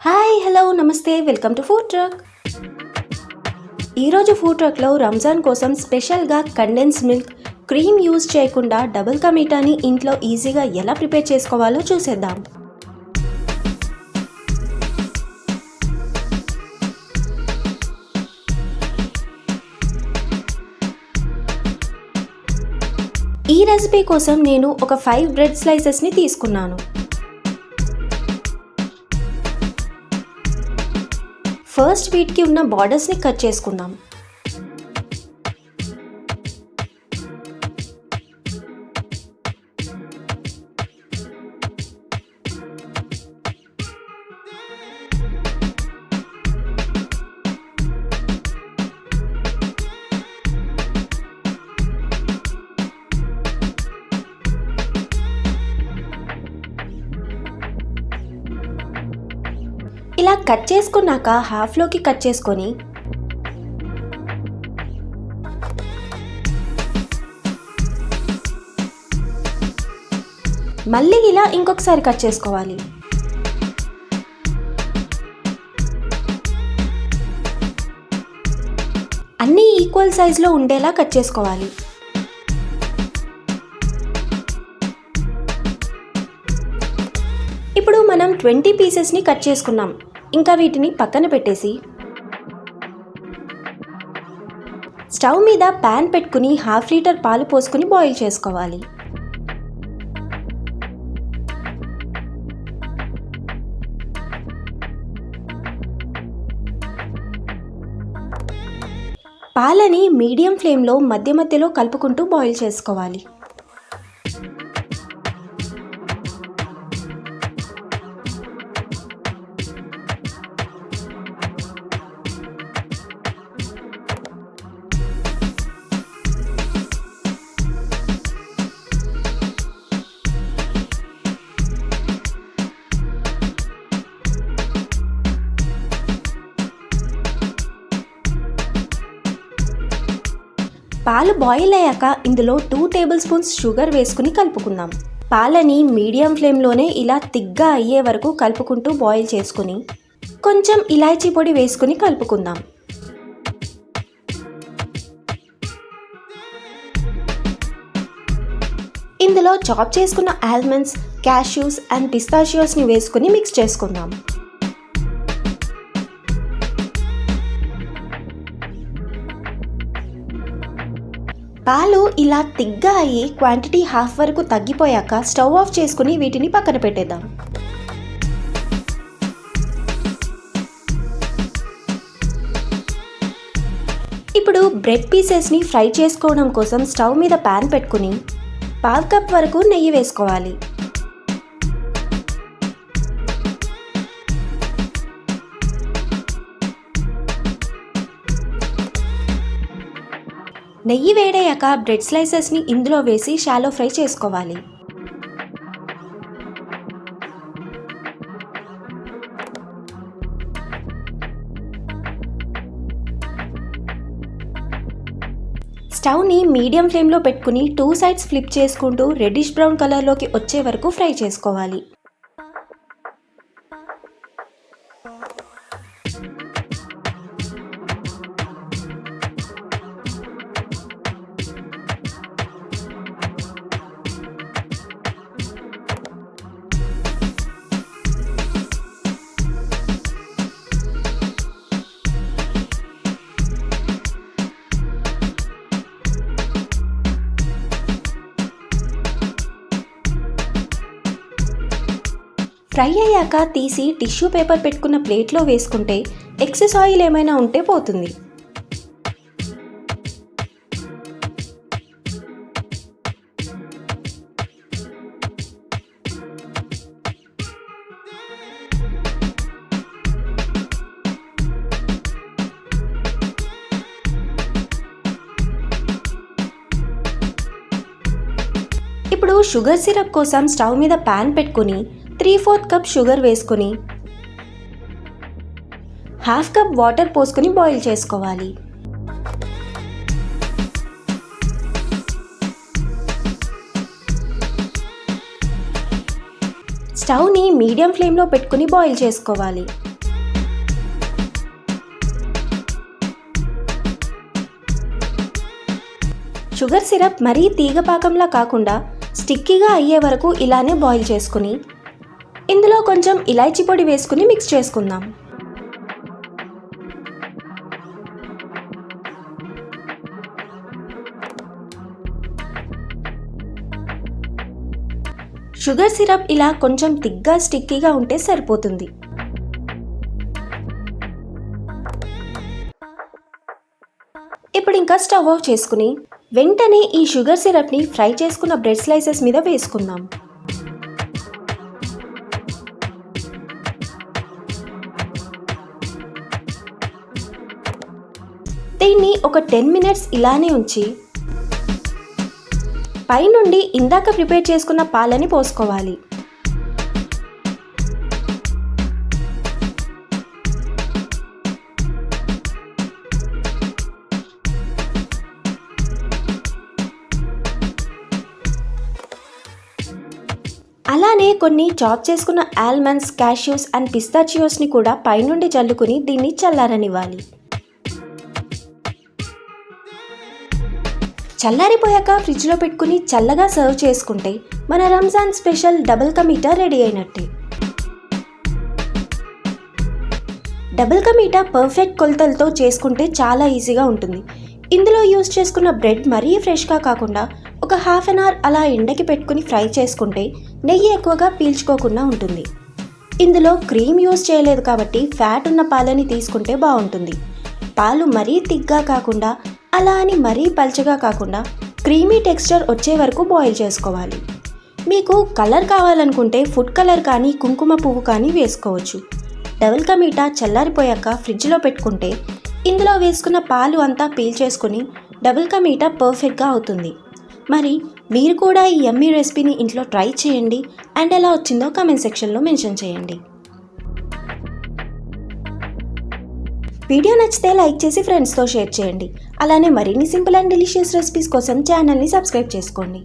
Hi hello నమస్తే welcome to food truck. ఈరోజు food ట్రక్లో Ramzan కోసం స్పెషల్గా కండెన్స్ మిల్క్ క్రీమ్ యూజ్ చేయకుండా డబుల్ కా మీఠాని ఇంట్లో ఈజీగా ఎలా ప్రిపేర్ చేసుకోవాలో చూసేద్దాం. ఈ రెసిపీ కోసం నేను ఒక 5 బ్రెడ్ స్లైసెస్ని తీసుకున్నాను. ఫస్ట్ వీటికి ఉన్న బార్డర్స్ని కట్ చేసుకుందాం. ఇలా కట్ చేసుకున్నాక హాఫ్లోకి కట్ చేసుకొని మళ్ళీ ఇలా ఇంకొకసారి కట్ చేసుకోవాలి. అన్నీ ఈక్వల్ సైజులో ఉండేలా కట్ చేసుకోవాలి. ఇప్పుడు మనం 20 పీసెస్ని కట్ చేసుకున్నాం. ఇంకా వీటిని పక్కన పెట్టేసి స్టవ్ మీద ప్యాన్ పెట్టుకుని 1/2 లీటర్ పాలు పోసుకుని బాయిల్ చేసుకోవాలి. పాలని మీడియం ఫ్లేమ్లో మధ్య మధ్యలో కలుపుకుంటూ బాయిల్ చేసుకోవాలి. పాలు బాయిల్ అయ్యాక ఇందులో 2 టేబుల్ స్పూన్స్ షుగర్ వేసుకుని కలుపుకుందాం. పాలని మీడియం ఫ్లేమ్లోనే ఇలా తిగ్గా అయ్యే వరకు కలుపుకుంటూ బాయిల్ చేసుకుని కొంచెం ఇలాచీ పొడి వేసుకుని కలుపుకుందాం. ఇందులో చాప్ చేసుకున్న ఆల్మండ్స్, క్యాష్యూస్ అండ్ పిస్తాషియోస్ని వేసుకుని మిక్స్ చేసుకుందాం. పాలు ఇలా తిగ్గా అయ్యి క్వాంటిటీ హాఫ్ వరకు తగ్గిపోయాక స్టవ్ ఆఫ్ చేసుకుని వీటిని పక్కన పెట్టేద్దాం. ఇప్పుడు బ్రెడ్ పీసెస్ని ఫ్రై చేసుకోవడం కోసం స్టవ్ మీద ప్యాన్ పెట్టుకుని 1/2 కప్ వరకు నెయ్యి వేసుకోవాలి. నెయ్యి వేడయ్యాక బ్రెడ్ స్లైసెస్ని ఇందులో వేసి షాలో ఫ్రై చేసుకోవాలి. స్టవ్ని మీడియం ఫ్లేమ్లో పెట్టుకుని 2 సైడ్స్ ఫ్లిప్ చేసుకుంటూ రెడ్డిష్ బ్రౌన్ కలర్లోకి వచ్చే వరకు ఫ్రై చేసుకోవాలి. ఫ్రై అయ్యాక తీసి టిష్యూ పేపర్ పెట్టుకున్న ప్లేట్లో వేసుకుంటే ఎక్సెస్ ఆయిల్ ఏమైనా ఉంటే పోతుంది. ఇప్పుడు షుగర్ సిరప్ కోసం స్టవ్ మీద ప్యాన్ పెట్టుకుని 3/4 కప్ షుగర్ వేసుకుని 1/2 కప్ వాటర్ పోసుకుని బాయిల్ చేసుకోవాలి. స్టవ్ని మీడియం ఫ్లేమ్లో పెట్టుకుని బాయిల్ చేసుకోవాలి. షుగర్ సిరప్ మరీ తీగపాకంలా కాకుండా స్టిక్కీగా అయ్యే వరకు ఇలానే బాయిల్ చేసుకుని ఇందులో కొంచెం ఇలాచీ పొడి వేసుకుని మిక్స్ చేసుకుందాం. షుగర్ సిరప్ ఇలా కొంచెం తిగ్గా స్టిక్కీగా ఉంటే సరిపోతుంది. ఇప్పుడు ఇంకా స్టవ్ ఆఫ్ చేసుకుని వెంటనే ఈ షుగర్ సిరప్ని ఫ్రై చేసుకున్న బ్రెడ్ స్లైసెస్ మీద వేసుకుందాం. దీన్ని ఒక 10 minutes ఇలానే ఉంచి పైనుండి ఇందాక ప్రిపేర్ చేసుకున్న పాలని పోసుకోవాలి. అలానే కొన్ని చాప్ చేసుకున్న ఆల్మండ్స్, క్యాష్యూస్ అండ్ పిస్తాచియోస్ని కూడా పైనుండి జల్లుకుని దీన్ని చల్లారనివ్వాలి. చల్లారిపోయాక ఫ్రిడ్జ్లో పెట్టుకుని చల్లగా సర్వ్ చేసుకుంటే మన Ramzan special double ka meetha ready అయినట్టే. డబుల్ కా మీఠా పర్ఫెక్ట్ కొలతలతో చేసుకుంటే చాలా ఈజీగా ఉంటుంది. ఇందులో యూజ్ చేసుకున్న బ్రెడ్ మరీ ఫ్రెష్గా కాకుండా ఒక ½ an hour అలా ఎండకి పెట్టుకుని ఫ్రై చేసుకుంటే నెయ్యి ఎక్కువగా పీల్చుకోకుండా ఉంటుంది. ఇందులో క్రీమ్ యూజ్ చేయలేదు కాబట్టి ఫ్యాట్ ఉన్న పాలని తీసుకుంటే బాగుంటుంది. పాలు మరీ థిక్గా కాకుండా అలా అని మరీ పల్చగా కాకుండా క్రీమీ టెక్స్చర్ వచ్చే వరకు బాయిల్ చేసుకోవాలి. మీకు కలర్ కావాలనుకుంటే ఫుడ్ కలర్ కానీ కుంకుమ పువ్వు కానీ వేసుకోవచ్చు. డబుల్ కా మీఠా చల్లారిపోయాక ఫ్రిడ్జ్లో పెట్టుకుంటే ఇందులో వేసుకున్న పాలు అంతా పీల్చేసుకుని డబుల్ కా మీఠా పర్ఫెక్ట్గా అవుతుంది. మరి మీరు కూడా ఈ యమ్మీ రెసిపీని ఇంట్లో ట్రై చేయండి అండ్ ఎలా వచ్చిందో కామెంట్ సెక్షన్లో మెన్షన్ చేయండి. వీడియో నచ్చితే లైక్ చేసి ఫ్రెండ్స్తో షేర్ చేయండి. అలానే మరిన్ని సింపుల్ అండ్ డెలిషియస్ రెసిపీస్ కోసం ఛానల్ని సబ్స్క్రైబ్ చేసుకోండి.